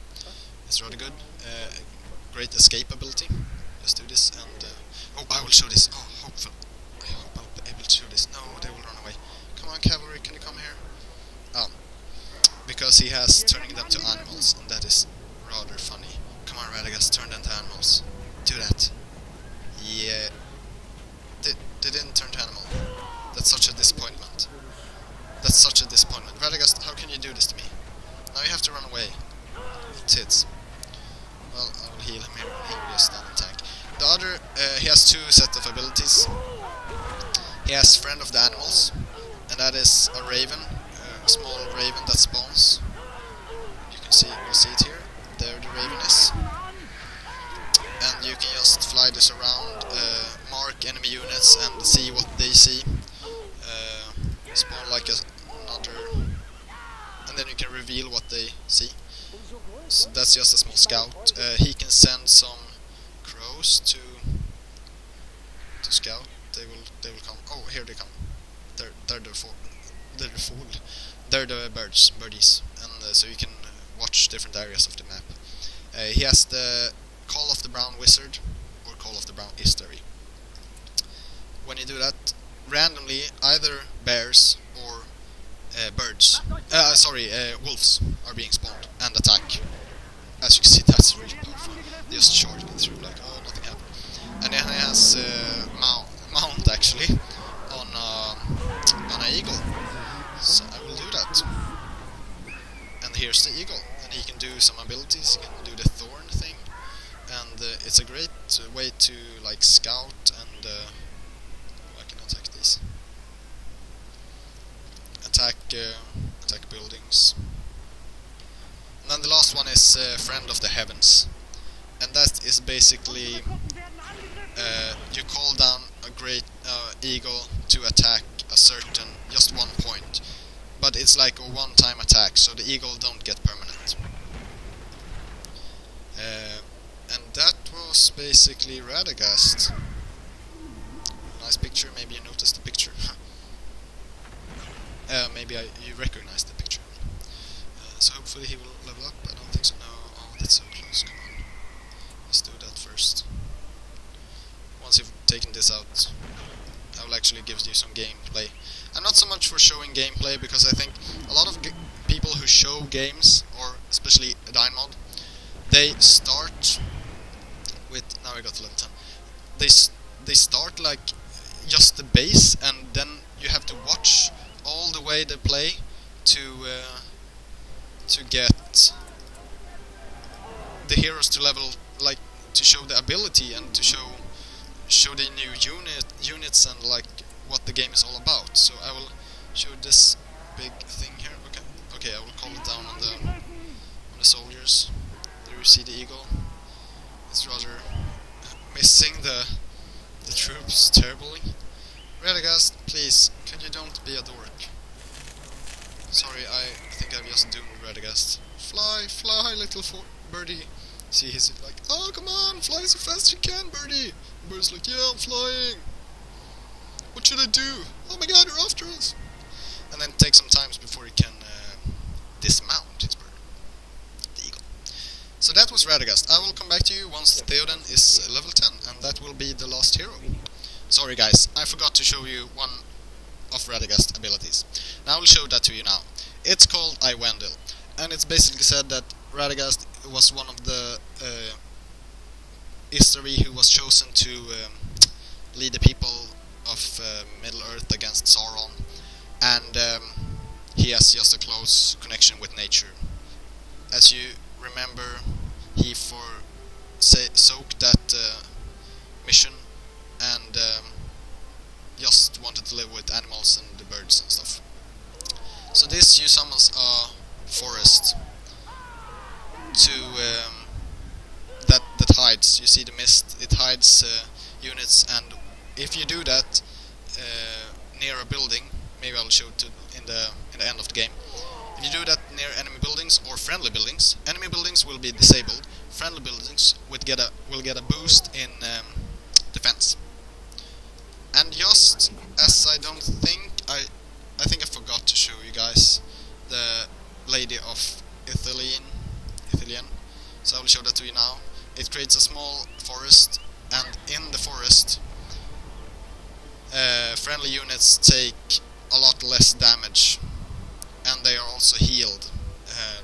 It's rather good. Great escape ability. Just do this and I will show this. Oh, hopefully, I hope I'll be able to show this. No, they will run away. Come on, cavalry, can you come here? Because he has turning them to animals, and that is rather funny. Come on, Radagast, turn them to animals. Do that. Yeah. They didn't turn to animal. That's such a disappointment. That's such a disappointment. Radagast, how can you do this to me? Now you have to run away. Tits. Well, I will heal him here. He will just stand and tank. The other, he has two sets of abilities. He has Friend of the Animals, and that is a raven. Small raven that spawns. You can see, you'll see it here. There the raven is. And you can just fly this around, mark enemy units and see what they see. Spawn like another, and then you can reveal what they see. So that's just a small scout. He can send some crows to scout. They will come. Oh, here they come. They're the birdies, and so you can watch different areas of the map. He has the Call of the Brown Wizard, or Call of the Brown Istari. When you do that, randomly either bears or wolves are being spawned and attack. As you can see, that's really powerful. They just charge me through like, oh, nothing happened. And then he has mount actually on an eagle. So I will do that. And here's the eagle, and he can do some abilities. He can do the thorn thing, and it's a great way to like scout and I can attack these. Attack buildings. And then the last one is Friend of the Heavens, and that is basically you call down a great eagle to attack a certain, just 1 point. But it's like a one-time attack, so the eagle don't get permanent. And that was basically Radagast. Nice picture, maybe you noticed the picture. Maybe you recognize the picture. So hopefully he will level up. I don't think so. No, oh, that's so close. Come on, let's do that first. Once you've taken this out, I will actually give you some gameplay. I'm not so much for showing gameplay, because I think a lot of people who show games, or especially Edain-mod, they start with, now I got to level 10, they start like just the base, and then you have to watch all the way they play to get the heroes to level, like to show the ability and to show the new units and like what the game is all about. So I will show this big thing here. Okay, I will call it down on the soldiers. There you see the eagle. It's rather missing the troops terribly. Radagast, please, can you don't be a dork? Sorry, I think I've just doomed Radagast. Fly, fly, little birdie. See, he's like, oh, come on, fly so fast you can, birdie. The bird's like, yeah, I'm flying. What should I do? Oh my god, you're after us. And then take some time before he can dismount his bird, the eagle. So that was Radagast. I will come back to you once Theoden is level 10, and that will be the last hero. Sorry guys, I forgot to show you one of Radagast's abilities. Now I will show that to you now. It's called Aiwendil, and it's basically said that Radagast was one of the Istari who was chosen to lead the people of Middle-earth against Sauron, and he has just a close connection with nature. As you remember, he soaked that mission and just wanted to live with animals and the birds and stuff. So this you summons a forest to that hides. You see the mist, it hides units, and if you do that near a building, maybe I'll show it in the end of the game. If you do that near enemy buildings or friendly buildings, enemy buildings will be disabled. Friendly buildings will get a boost in defense. And just as I think I forgot to show you guys the Lady of Ithilien. So I will show that to you now. It creates a small forest, and in the forest friendly units take a lot less damage, and they are also healed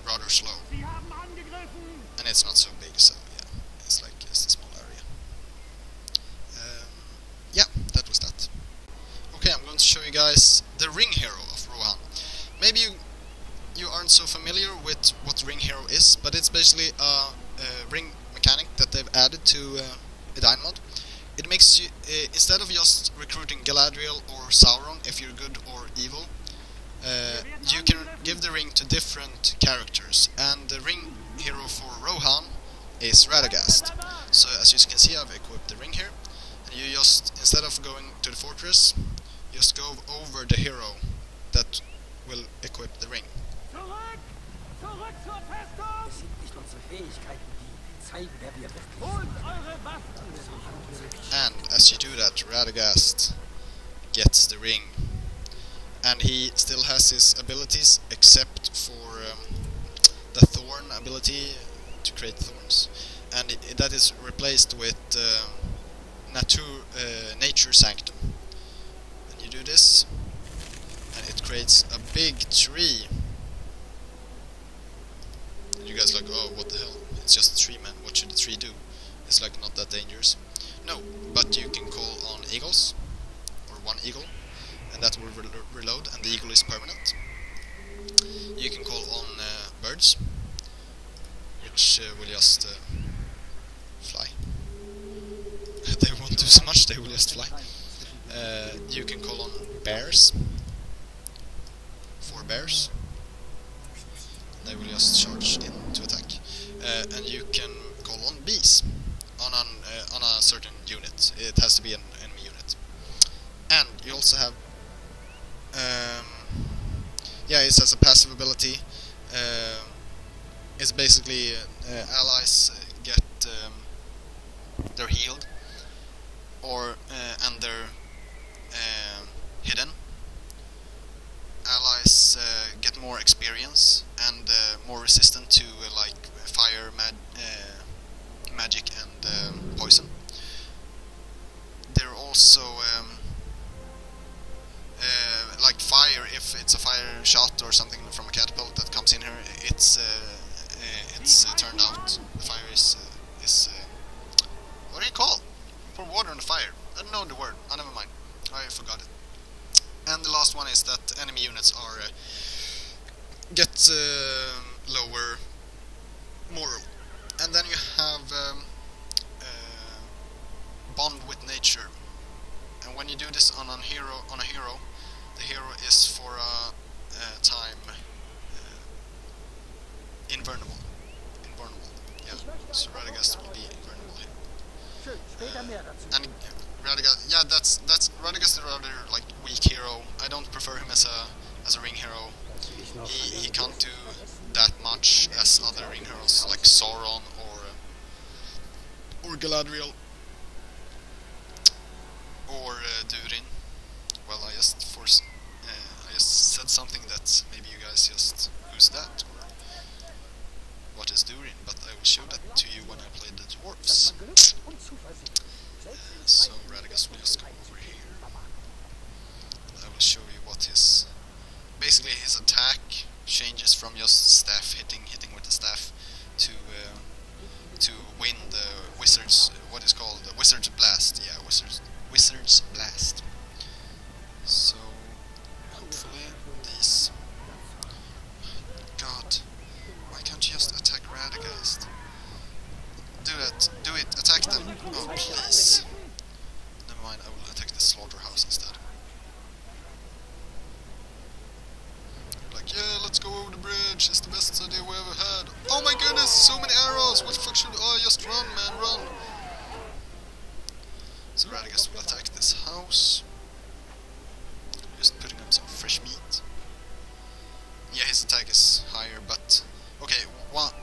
rather slow. And it's not so big, so yeah, it's like just a small area. Yeah, that was that. Okay, I'm going to show you guys the ring hero of Rohan. Maybe you aren't so familiar with what ring hero is, but it's basically a ring mechanic that they've added to Edain-mod. It makes you, instead of just recruiting Galadriel or Sauron if you're good or evil, you can give the ring to different characters, and the ring hero for Rohan is Radagast. So as you can see, I've equipped the ring here, and you just, instead of going to the fortress, just go over the hero that will equip the ring. And as you do that, Radagast gets the ring, and he still has his abilities except for the thorn ability to create thorns, and that is replaced with nature sanctum. And you do this, and it creates a big tree. And you guys are like, oh, what the hell? It's just a tree, man. What should the tree do? It's like not that dangerous. No, but you can call on eagles, or one eagle, and that will reload, and the eagle is permanent. You can call on birds, which will just fly. They won't do so much, they will just fly. You can call on bears, 4 bears. They will just charge in to attack. And you can call on bees on a certain unit. It has to be an enemy unit. And you also have yeah, it has a passive ability. It's basically allies get they're healed, or and they're hidden. Allies get more experience and more resistant to like fire, magic, and poison. They're also like fire. If it's a fire shot or something from a catapult that comes in here, it's turned out the fire is what do you call for water on the fire? I don't know the word. Oh, never mind. I forgot it. And the last one is that enemy units are get lower moral. And then you have bond with nature. And when you do this on a hero, the hero is for a time invulnerable. Yeah, so Radagast will be invulnerable here. And Radagast, yeah, that's Radagast is a rather like weak hero. I don't prefer him as a ring hero. He can't do that much as other ring heroes like Sauron or Galadriel or Durin. Well, I just said something that maybe you guys just who's that or what is Durin, but I will show that to you when I play the dwarves. So Radagast will just go over here. I will show you what his basically his attack changes from just staff hitting with the staff to win the wizard's what is called the wizard's blast. Yeah, wizard's blast. So hopefully these. God, why can't you just attack Radagast? Do it, attack them. Oh please. Never mind, I will attack the slaughterhouse instead. Like, yeah, let's go over the bridge, it's the best idea we ever had. Oh my goodness, so many arrows! What the fuck should just run, man, run! So Radagast will attack this house. Just putting up some fresh meat. Yeah, his attack is higher, but okay,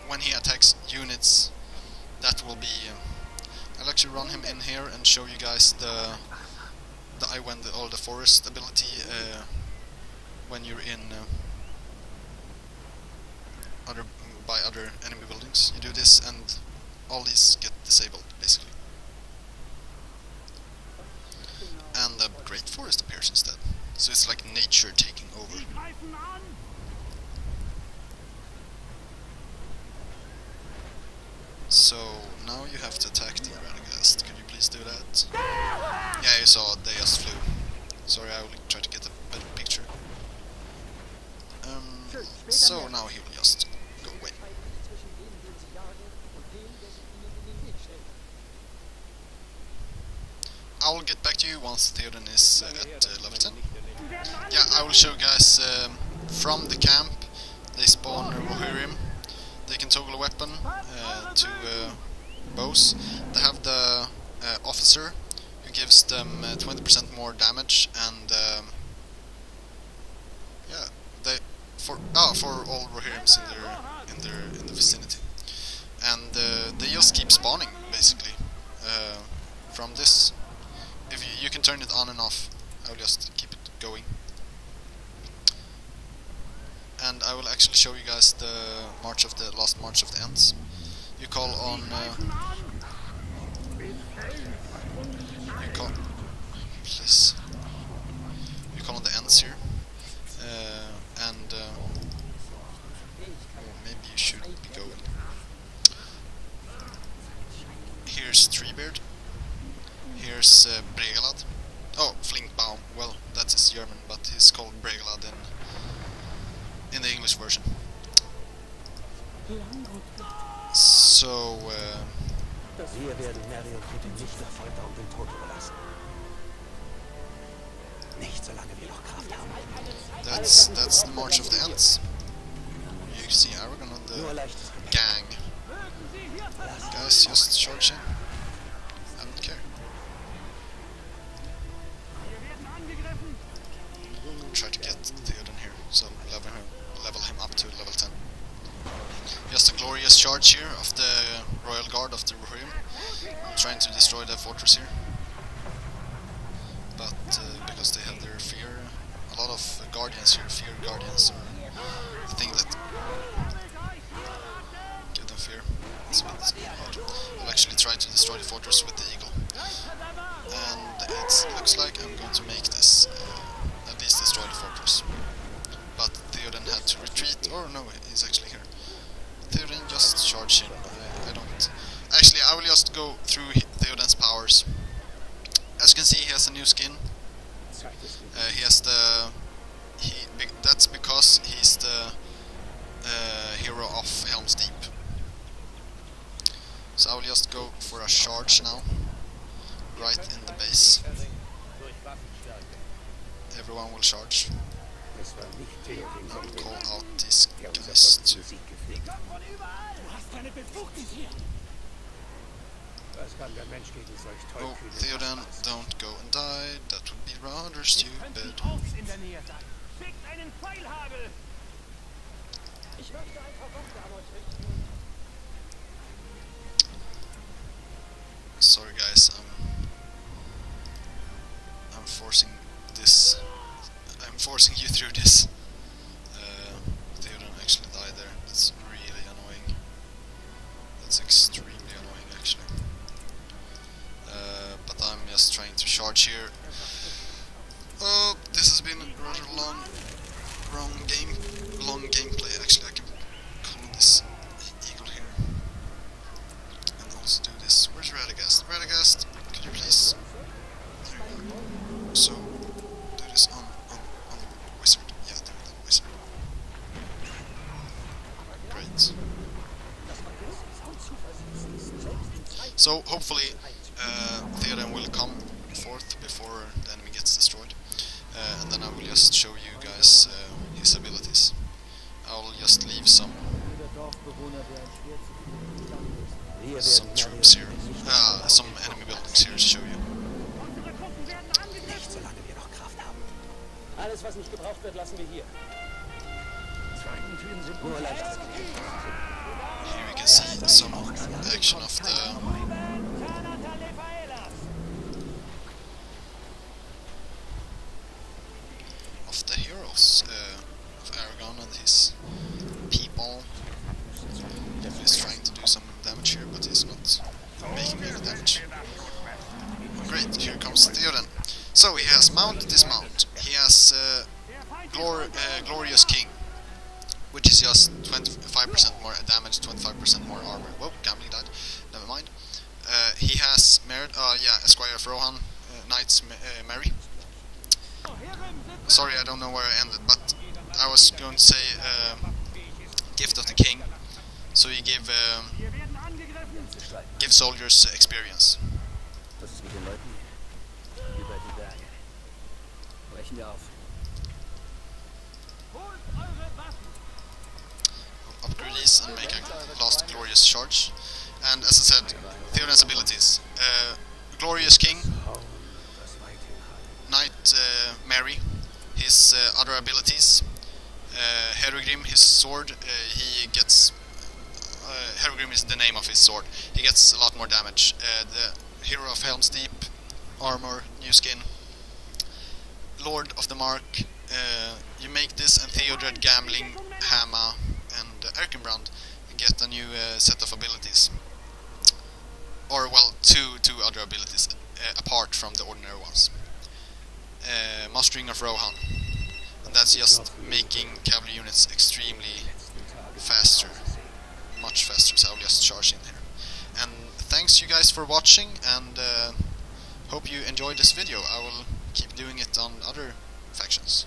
when he attacks units, that will be. I'll actually run him in here and show you guys the Aiwendil or the forest ability when you're in other enemy buildings. You do this, and all these get disabled basically. And the Great Forest appears instead. So it's like nature taking over. So now you have to attack the Radagast. Could you please do that? Yeah, you saw they just flew. Sorry, I will try to get a better picture. So now he will just go away. I will get back to you once Theoden is at level 10. Yeah, I will show you guys from the camp. They spawn Rohirrim. They can toggle a weapon to bows. They have the officer who gives them 20% more damage, and yeah, they for all Rohirrims in the vicinity, and they just keep spawning basically from this. If you can turn it on and off, I will just keep it going. And I will actually show you guys the last march of the Ents. You call on you call on the Ents here, and maybe you should be going. Here's Treebeard. Here's Bregelad. Oh, Flinkbaum. Well, that's his German, but he's called Bregelad in the English version. So, that's the March of the Ents. You can see Aragorn on the gang. Guys, just charge in. I don't care. Try to just a glorious charge here of the Royal Guard of the Rohan. I'm trying to destroy the fortress here. But because they have their fear, a lot of guardians here, fear guardians, or the thing that give them fear. It's a bit hard. I'll actually try to destroy the fortress with the eagle. And it looks like I'm going to make this, at least destroy the fortress. But Theoden had to retreat, or no, he's actually here. Theoden just charged in. I don't... Actually, I will just go through Theoden's powers. As you can see, he has a new skin. He has the... that's because he's the hero of Helm's Deep. So I will just go for a charge now, right in the base. Everyone will charge. I'll call out these guys to... Oh, Theoden, don't go and die, that would be rather stupid. Sorry guys, I'm forcing this. I'm forcing you through this. Theoden actually died there. That's really annoying. That's extremely annoying actually. But I'm just trying to charge here. Oh, this has been a rather long gameplay. Actually, I can call this eagle here, and also do this. Where's Radagast? Radagast, could you please? There you go. So do this on the wizard. Yeah, there we go, wizard. Great. So hopefully Theoden will come forth before the enemy gets destroyed, and then I will just show you guys his abilities. I will just leave some troops here, some enemy buildings here to show you. Alles, was nicht gebraucht wird, lassen wir hier. Here we can see some action of the heroes of Aragon and his people. He's trying to do some damage here, but he's not making any damage. Great, here comes Theoden. So he has Mount, Dismount. He has Glorious King, which is just 25% more damage, 25% more armor. Whoa, gambling died. Never mind. He has Esquire of Rohan, Knight's Mary. Sorry, I don't know where I ended, but I was going to say Gift of the King. So you give soldiers experience. I'll upgrade these and make a last glorious charge. And as I said, Theoden's abilities: Glorious King, Knight Mary. His other abilities: Herogrim, his sword. He gets Herogrim is the name of his sword. He gets a lot more damage. The Hero of Helm's Deep, armor, new skin. Lord of the Mark. You make this and Theodred, Gambling, Hammer, and Erkenbrand get a new set of abilities. Or well, two other abilities apart from the ordinary ones. Mastering of Rohan, and that's just making cavalry units extremely faster, much faster, so I'll just charge in here. And thanks you guys for watching, and hope you enjoyed this video. I will keep doing it on other factions.